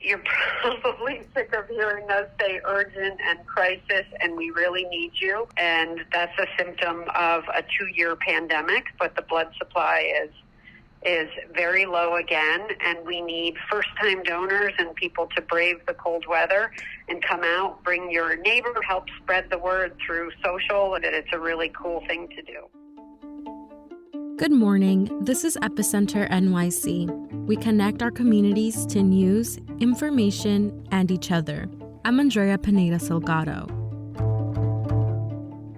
You're probably sick of hearing us say urgent and crisis, and we really need you. And that's a symptom of a 2-year pandemic, but the blood supply is very low again, and we need first-time donors and people to brave the cold weather and come out, bring your neighbor, help spread the word through social, and it's a really cool thing to do. Good morning. This is Epicenter NYC. We connect our communities to news, information, and each other. I'm Andrea Salgado.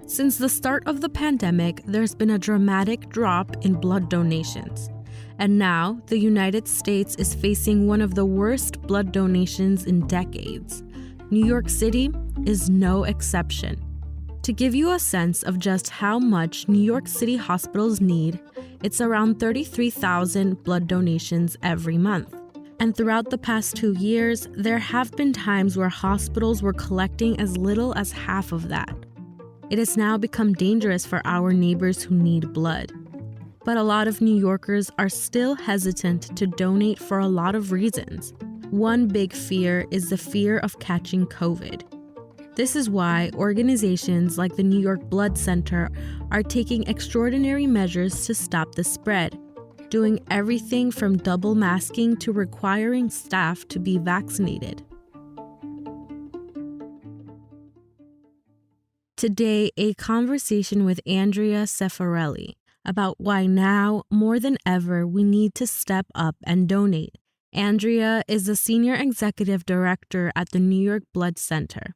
Since the start of the pandemic, there's been a dramatic drop in blood donations. And now, the United States is facing one of the worst blood donations in decades. New York City is no exception. To give you a sense of just how much New York City hospitals need, it's around 33,000 blood donations every month. And throughout the past 2 years, there have been times where hospitals were collecting as little as half of that. It has now become dangerous for our neighbors who need blood. But a lot of New Yorkers are still hesitant to donate for a lot of reasons. One big fear is the fear of catching COVID. This is why organizations like the New York Blood Center are taking extraordinary measures to stop the spread, doing everything from double masking to requiring staff to be vaccinated. Today, a conversation with Andrea Cefarelli about why now, more than ever, we need to step up and donate. Andrea is the Senior Executive Director at the New York Blood Center.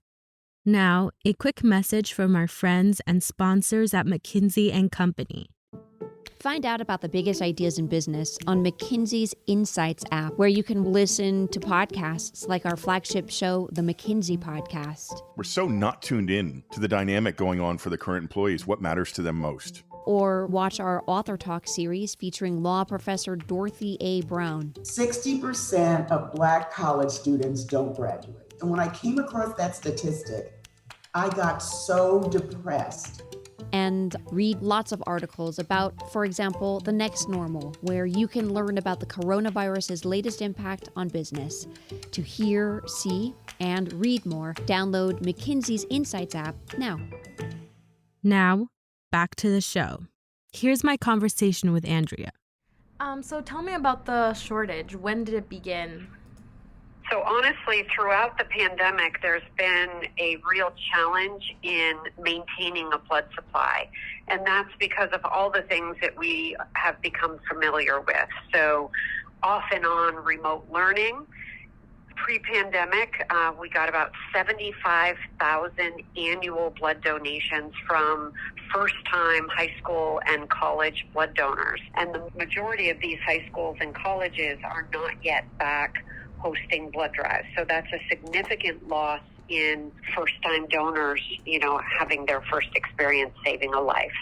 Now, a quick message from our friends and sponsors at McKinsey & Company. Find out about the biggest ideas in business on McKinsey's Insights app, where you can listen to podcasts like our flagship show, The McKinsey Podcast. We're so not tuned in to the dynamic going on for the current employees, what matters to them most. Or watch our Author Talk series featuring law professor Dorothy A. Brown. 60% of Black college students don't graduate. And when I came across that statistic, I got so depressed. And read lots of articles about, for example, The Next Normal, where you can learn about the coronavirus's latest impact on business. To hear, see, and read more, download McKinsey's Insights app now. Now, back to the show. Here's my conversation with Andrea. So tell me about the shortage. When did it begin? So honestly, throughout the pandemic, there's been a real challenge in maintaining a blood supply. And that's because of all the things that we have become familiar with. So off and on remote learning. Pre-pandemic, we got about 75,000 annual blood donations from first-time high school and college blood donors. And the majority of these high schools and colleges are not yet back hosting blood drives. So that's a significant loss in first-time donors, having their first experience saving a life.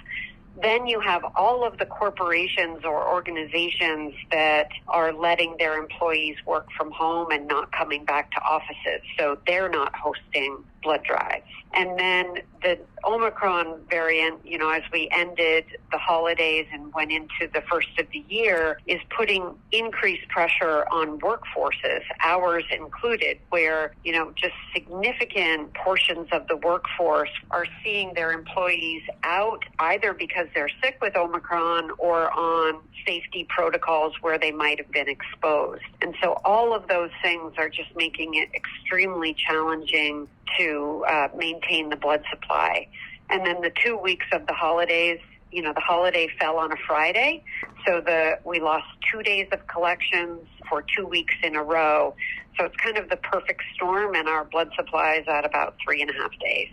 Then you have all of the corporations or organizations that are letting their employees work from home and not coming back to offices. So they're not hosting blood drives. And then the Omicron variant, as we ended the holidays and went into the first of the year, is putting increased pressure on workforces, ours included, where, just significant portions of the workforce are seeing their employees out either because they're sick with Omicron or on safety protocols where they might have been exposed. And so all of those things are just making it extremely challenging to maintain the blood supply. And then the 2 weeks of the holidays, the holiday fell on a Friday, so we lost 2 days of collections for 2 weeks in a row. So it's kind of the perfect storm, and our blood supply is at about 3.5 days.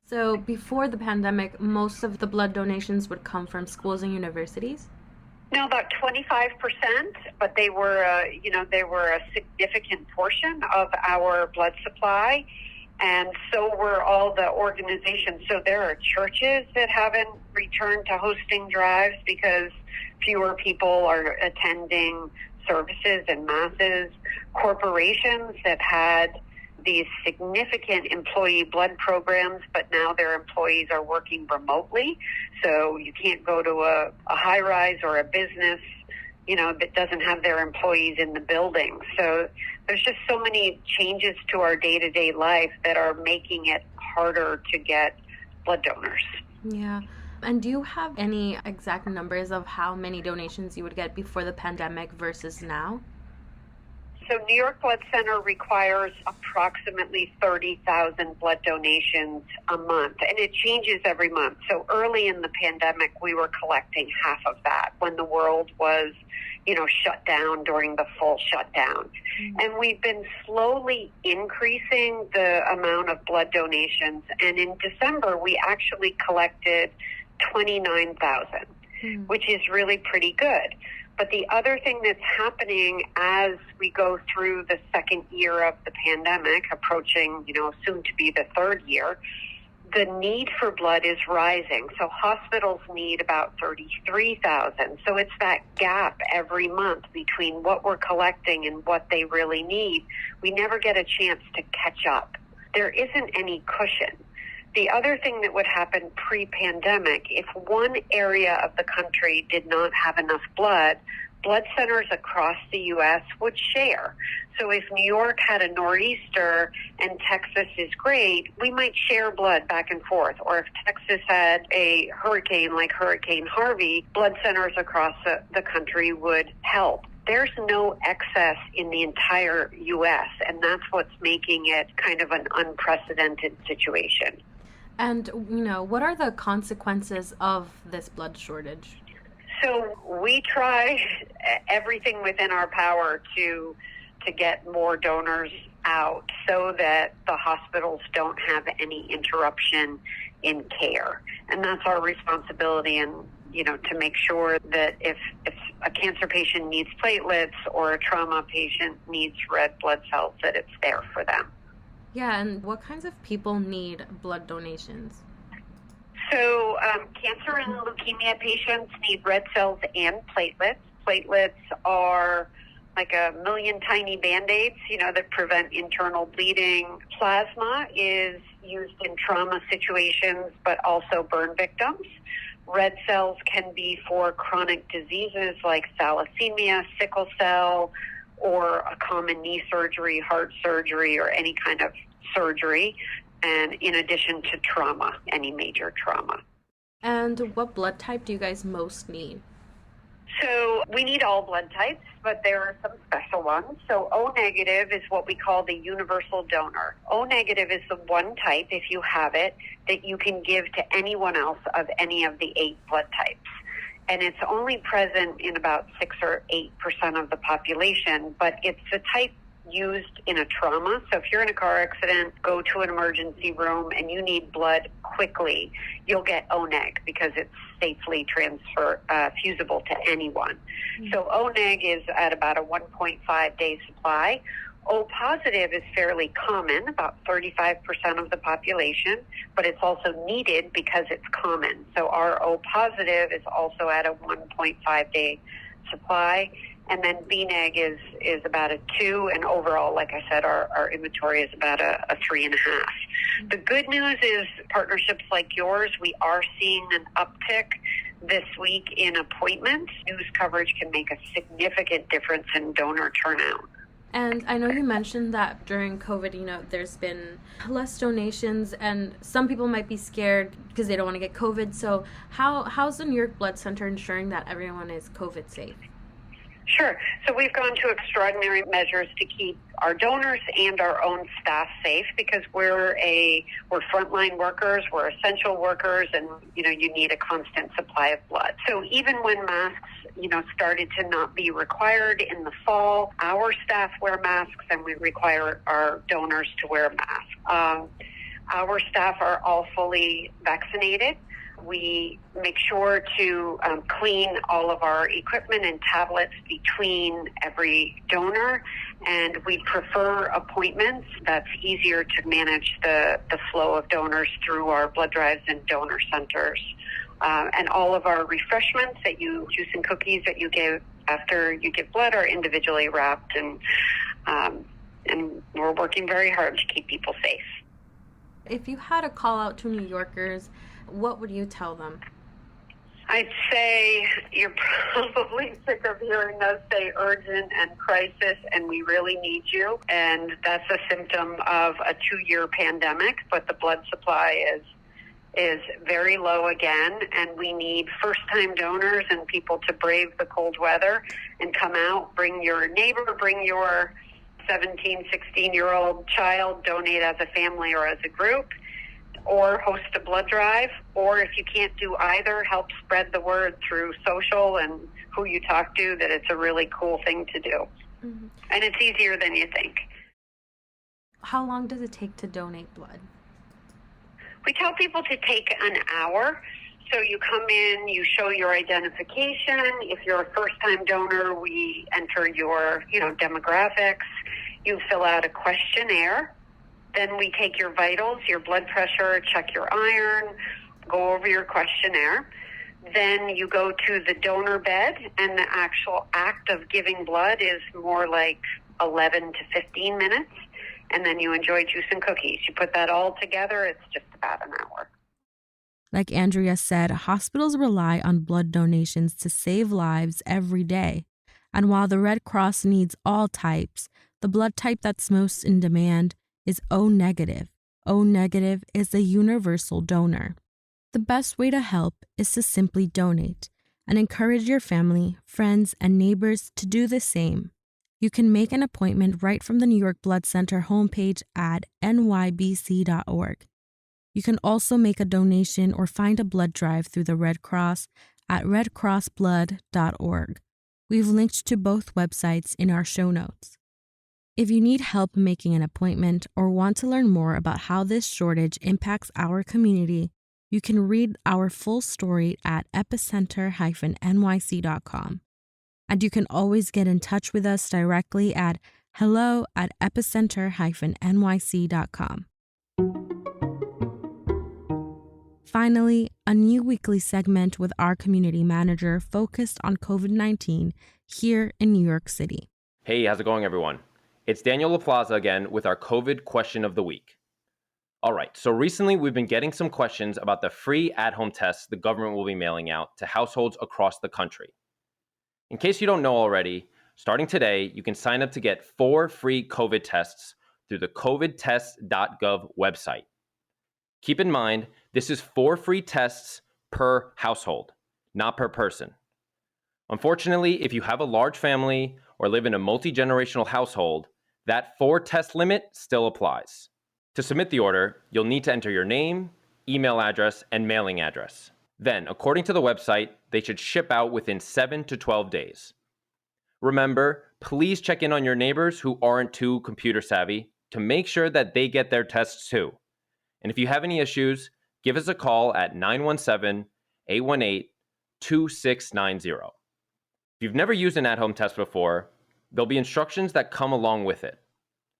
So before the pandemic, most of the blood donations would come from schools and universities? No, about 25%, but they were a significant portion of our blood supply. And so were all the organizations. So there are churches that haven't returned to hosting drives because fewer people are attending services and masses. Corporations that had these significant employee blood programs, but now their employees are working remotely. So you can't go to a high-rise or a business, that doesn't have their employees in the building. So there's just so many changes to our day-to-day life that are making it harder to get blood donors. Yeah. And do you have any exact numbers of how many donations you would get before the pandemic versus now? So New York Blood Center requires approximately 30,000 blood donations a month, and it changes every month. So early in the pandemic, we were collecting half of that when the world was, shut down during the full shutdown. Mm-hmm. And we've been slowly increasing the amount of blood donations, and in December, we actually collected 29,000, which is really pretty good. But the other thing that's happening as we go through the second year of the pandemic, approaching, soon to be the third year, the need for blood is rising. So hospitals need about 33,000. So it's that gap every month between what we're collecting and what they really need. We never get a chance to catch up. There isn't any cushion. The other thing that would happen pre-pandemic, if one area of the country did not have enough blood centers across the U.S. would share. So if New York had a nor'easter and Texas is great, we might share blood back and forth. Or if Texas had a hurricane like Hurricane Harvey, blood centers across the country would help. There's no excess in the entire U.S., and that's what's making it kind of an unprecedented situation. And, what are the consequences of this blood shortage? So we try everything within our power to get more donors out so that the hospitals don't have any interruption in care. And that's our responsibility, and to make sure that if a cancer patient needs platelets or a trauma patient needs red blood cells, that it's there for them. Yeah, and what kinds of people need blood donations? So cancer and leukemia patients need red cells and platelets. Platelets are like a million tiny Band-Aids, that prevent internal bleeding. Plasma is used in trauma situations, but also burn victims. Red cells can be for chronic diseases like thalassemia, sickle cell, or a common knee surgery, heart surgery, or any kind of surgery, and in addition to trauma, any major trauma. And what blood type do you guys most need? So we need all blood types, but there are some special ones. So O negative is what we call the universal donor. O negative is the one type, if you have it, that you can give to anyone else of any of the 8 blood types. And it's only present in about 6 or 8% of the population, but it's the type used in a trauma. So if you're in a car accident, go to an emergency room, and you need blood quickly, you'll get O-neg because it's safely fusible to anyone. Mm-hmm. So O-neg is at about a 1.5 day supply. O positive is fairly common, about 35% of the population, but it's also needed because it's common. So our O positive is also at a 1.5 day supply. And then B-neg is about a 2, and overall, like I said, our inventory is about a 3.5. The good news is partnerships like yours, we are seeing an uptick this week in appointments. News coverage can make a significant difference in donor turnout. And I know you mentioned that during COVID, there's been less donations, and some people might be scared because they don't want to get COVID. So how's the New York Blood Center ensuring that everyone is COVID safe? Sure. So we've gone to extraordinary measures to keep our donors and our own staff safe because we're frontline workers, we're essential workers, and you need a constant supply of blood. So even when masks started to not be required in the fall, our staff wear masks, and we require our donors to wear masks. Our staff are all fully vaccinated. We make sure to clean all of our equipment and tablets between every donor, and we prefer appointments. That's easier to manage the flow of donors through our blood drives and donor centers. And all of our refreshments juice and cookies that you give after you give blood are individually wrapped, and we're working very hard to keep people safe. If you had a call out to New Yorkers, what would you tell them? I'd say you're probably sick of hearing us say urgent and crisis, and we really need you. And that's a symptom of a 2-year pandemic, but the blood supply is very low again, and we need first-time donors and people to brave the cold weather and come out. Bring your neighbor, bring your 17, 16-year-old child, donate as a family or as a group, or host a blood drive, or if you can't do either, help spread the word through social and who you talk to that it's a really cool thing to do. Mm-hmm. And it's easier than you think. How long does it take to donate blood? We tell people to take an hour. So you come in, you show your identification. If you're a first-time donor, we enter your, demographics. You fill out a questionnaire. Then we take your vitals, your blood pressure, check your iron, go over your questionnaire. Then you go to the donor bed, and the actual act of giving blood is more like 11 to 15 minutes. And then you enjoy juice and cookies. You put that all together, it's just about an hour. Like Andrea said, hospitals rely on blood donations to save lives every day. And while the Red Cross needs all types, the blood type that's most in demand is O negative. O negative is a universal donor. The best way to help is to simply donate and encourage your family, friends, and neighbors to do the same. You can make an appointment right from the New York Blood Center homepage at nybc.org. You can also make a donation or find a blood drive through the Red Cross at redcrossblood.org. We've linked to both websites in our show notes. If you need help making an appointment or want to learn more about how this shortage impacts our community, you can read our full story at epicenter-nyc.com. And you can always get in touch with us directly at hello@epicenter-nyc.com. Finally, a new weekly segment with our community manager focused on COVID-19 here in New York City. Hey, how's it going, everyone? It's Daniel LaPlaza again with our COVID question of the week. All right, so recently we've been getting some questions about the free at-home tests the government will be mailing out to households across the country. In case you don't know already, starting today, you can sign up to get 4 free COVID tests through the covidtest.gov website. Keep in mind, this is 4 free tests per household, not per person. Unfortunately, if you have a large family or live in a multi-generational household, that 4 test limit still applies. To submit the order, you'll need to enter your name, email address, and mailing address. Then, according to the website, they should ship out within 7 to 12 days. Remember, please check in on your neighbors who aren't too computer savvy to make sure that they get their tests too. And if you have any issues, give us a call at 917-818-2690. If you've never used an at-home test before, there'll be instructions that come along with it.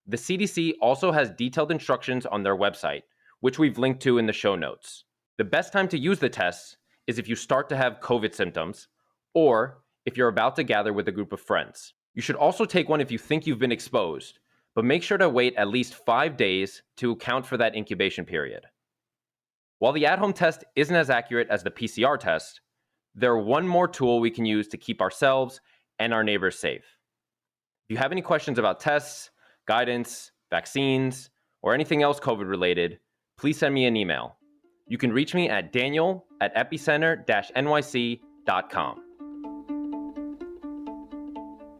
The CDC also has detailed instructions on their website, which we've linked to in the show notes. The best time to use the tests is if you start to have COVID symptoms, or if you're about to gather with a group of friends. You should also take one if you think you've been exposed, but make sure to wait at least 5 days to account for that incubation period. While the at-home test isn't as accurate as the PCR test, they're one more tool we can use to keep ourselves and our neighbors safe. If you have any questions about tests, guidance, vaccines, or anything else COVID-related, please send me an email. You can reach me at daniel@epicenter-nyc.com.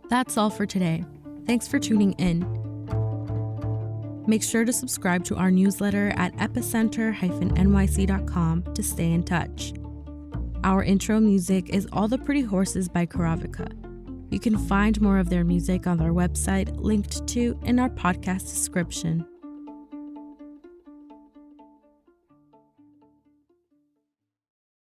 That's all for today. Thanks for tuning in. Make sure to subscribe to our newsletter at epicenter-nyc.com to stay in touch. Our intro music is All the Pretty Horses by Karavika. You can find more of their music on our website, linked to in our podcast description.